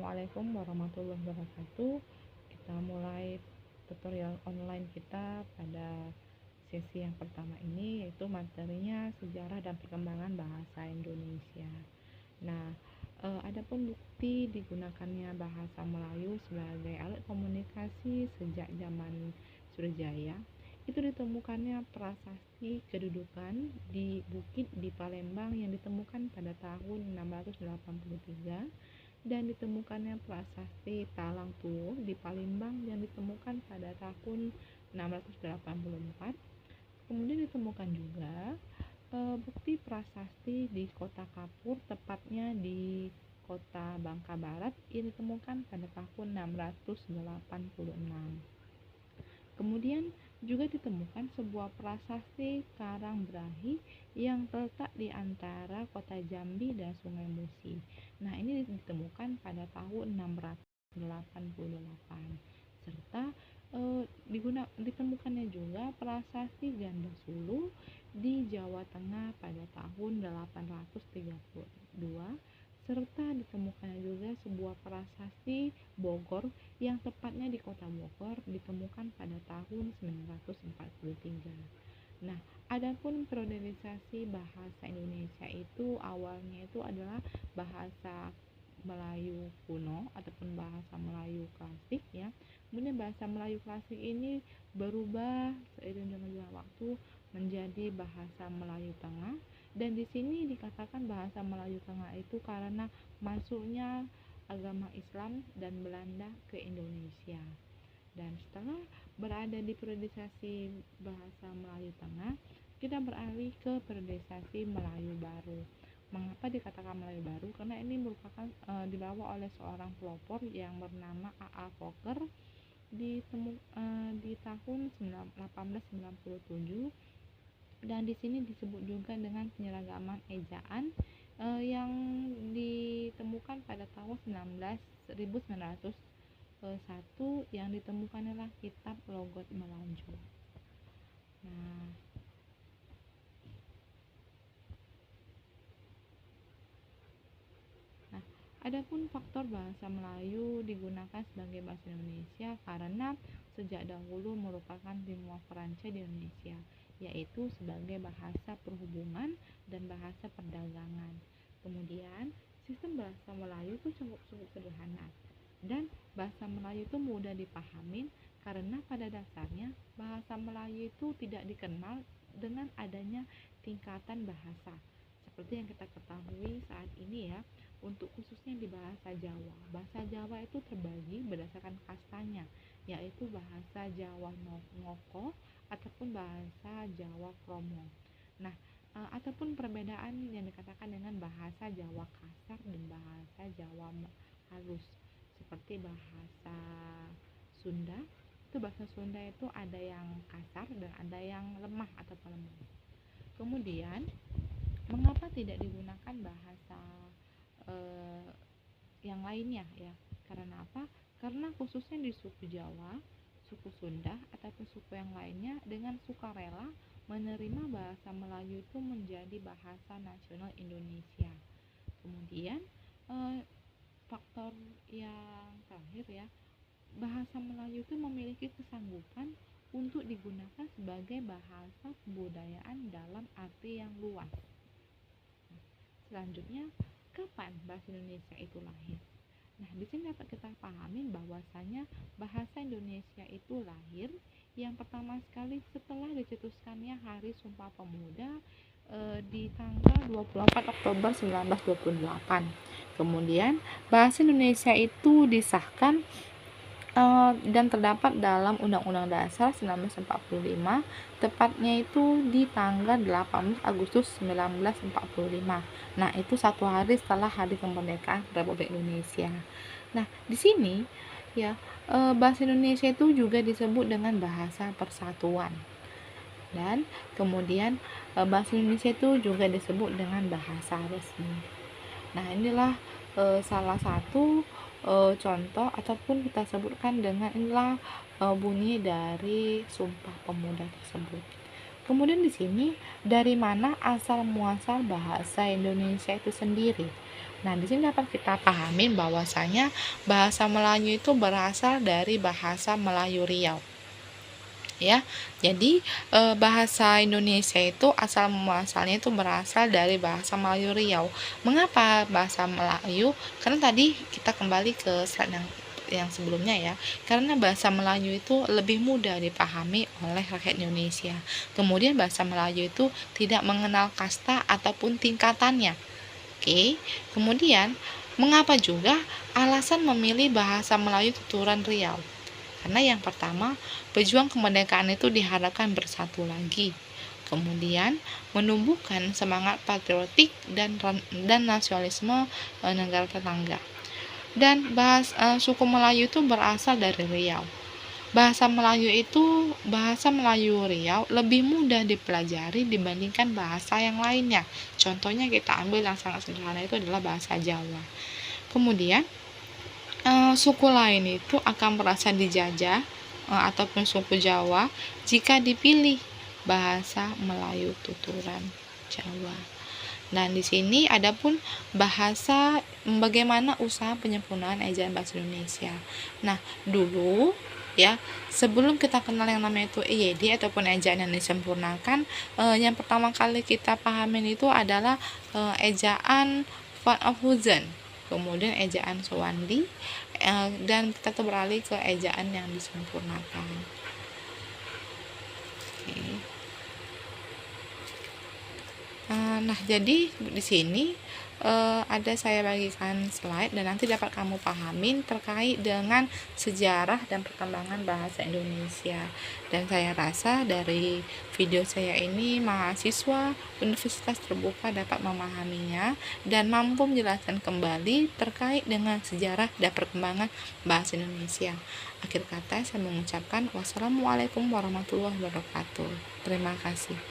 Assalamualaikum warahmatullahi wabarakatuh. Kita mulai tutorial online kita pada sesi yang pertama ini, yaitu materinya sejarah dan perkembangan bahasa Indonesia. Nah, adapun bukti digunakannya bahasa Melayu sebagai alat komunikasi sejak zaman Surijaya, itu ditemukannya prasasti kedudukan di bukit di Palembang yang ditemukan pada tahun 683, dan ditemukannya prasasti Talang Tuo di Palembang yang ditemukan pada tahun 684. Kemudian ditemukan juga bukti prasasti di kota Kapur, tepatnya di kota Bangka Barat, yang ditemukan pada tahun 686. Kemudian juga ditemukan sebuah prasasti Karang Brahi yang terletak di antara kota Jambi dan Sungai Musi. Nah, ini ditemukan pada tahun 688. Serta ditemukannya juga prasasti Ganda Sulu di Jawa Tengah pada tahun 832, serta ditemukannya juga sebuah prasasti Bogor yang tepatnya di kota Bogor, ditemukan pada tahun 943. Nah, adapun periodisasi bahasa Indonesia itu awalnya itu adalah bahasa Melayu kuno ataupun bahasa Melayu klasik ya. Kemudian bahasa Melayu klasik ini berubah seiring dengan waktu menjadi bahasa Melayu Tengah, dan di sini dikatakan bahasa Melayu Tengah itu karena masuknya agama Islam dan Belanda ke Indonesia. Dan setelah berada di periodisasi bahasa Melayu Tengah, kita beralih ke periodisasi Melayu Baru. Mengapa dikatakan Melayu Baru? Karena ini merupakan dibawa oleh seorang pelopor yang bernama A.A. Fokker di tahun 1897, dan di sini disebut juga dengan penyeragaman ejaan yang ditemukan pada tahun 1901, yang ditemukan adalah kitab Logot Melanjo. Nah, adapun faktor bahasa Melayu digunakan sebagai bahasa Indonesia karena sejak dahulu merupakan lingua franca di Indonesia, yaitu sebagai bahasa perhubungan dan bahasa perdagangan. Kemudian, sistem bahasa Melayu itu cukup sederhana, dan bahasa Melayu itu mudah dipahami karena pada dasarnya bahasa Melayu itu tidak dikenal dengan adanya tingkatan bahasa seperti yang kita ketahui saat ini ya. Untuk khususnya di bahasa Jawa itu terbagi berdasarkan kastanya, yaitu bahasa Jawa Ngoko ataupun bahasa Jawa Kromo. Nah, ataupun perbedaan yang dikatakan dengan bahasa Jawa kasar dan bahasa Jawa halus, seperti bahasa Sunda. Bahasa Sunda itu ada yang kasar dan ada yang lemah atau lemah. Kemudian, mengapa tidak digunakan bahasa yang lainnya ya? Karena apa? Karena khususnya di suku Jawa, suku Sunda ataupun suku yang lainnya dengan sukarela menerima bahasa Melayu itu menjadi bahasa nasional Indonesia. Kemudian faktor yang terakhir ya, bahasa Melayu itu memiliki kesanggupan untuk digunakan sebagai bahasa kebudayaan dalam arti yang luas. Selanjutnya, kapan bahasa Indonesia itu lahir? Nah, di sini dapat kita pahami bahwasanya bahasa Indonesia itu lahir yang pertama sekali setelah dicetuskannya Hari Sumpah Pemuda di tanggal 24 Oktober 1928. Kemudian bahasa Indonesia itu disahkan dan terdapat dalam Undang-Undang Dasar 1945, tepatnya itu di tanggal 18 Agustus 1945. Nah, itu satu hari setelah Hari Kemerdekaan Republik Indonesia. Nah, di sini ya bahasa Indonesia itu juga disebut dengan bahasa persatuan. Dan kemudian bahasa Indonesia itu juga disebut dengan bahasa resmi. Nah, inilah salah satu contoh ataupun kita sebutkan dengan inilah bunyi dari Sumpah Pemuda tersebut. Kemudian di sini dari mana asal muasal bahasa Indonesia itu sendiri? Nah, di sini dapat kita pahamin bahwasanya bahasa Melayu itu berasal dari bahasa Melayu Riau. Ya, jadi bahasa Indonesia itu asal muasalnya itu berasal dari bahasa Melayu Riau. Mengapa bahasa Melayu? Karena tadi kita kembali ke slide yang sebelumnya ya, karena bahasa Melayu itu lebih mudah dipahami oleh rakyat Indonesia. Kemudian bahasa Melayu itu tidak mengenal kasta ataupun tingkatannya. Oke, kemudian mengapa juga alasan memilih bahasa Melayu tuturan Riau? Karena yang pertama, pejuang kemerdekaan itu diharapkan bersatu lagi. Kemudian menumbuhkan semangat patriotik dan nasionalisme negara tetangga. Dan suku Melayu itu berasal dari Riau. Bahasa Melayu Riau lebih mudah dipelajari dibandingkan bahasa yang lainnya. Contohnya kita ambil yang sangat sederhana itu adalah bahasa Jawa. Kemudian suku lain itu akan merasa dijajah ataupun suku Jawa jika dipilih bahasa Melayu tuturan Jawa. Dan di sini adapun bahasa bagaimana usaha penyempurnaan ejaan bahasa Indonesia. Nah, dulu ya, sebelum kita kenal yang namanya itu EYD ataupun ejaan yang disempurnakan, yang pertama kali kita pahamin itu adalah ejaan Van Ophuzen, kemudian ejaan Sowandi, dan kita tuh beralih ke ejaan yang disempurnakan. Oke. Nah, jadi di sini ada saya bagikan slide dan nanti dapat kamu pahamin terkait dengan sejarah dan perkembangan bahasa Indonesia. Dan saya rasa dari video saya ini mahasiswa Universitas Terbuka dapat memahaminya dan mampu menjelaskan kembali terkait dengan sejarah dan perkembangan bahasa Indonesia. Akhir kata saya mengucapkan wassalamualaikum warahmatullahi wabarakatuh. Terima kasih.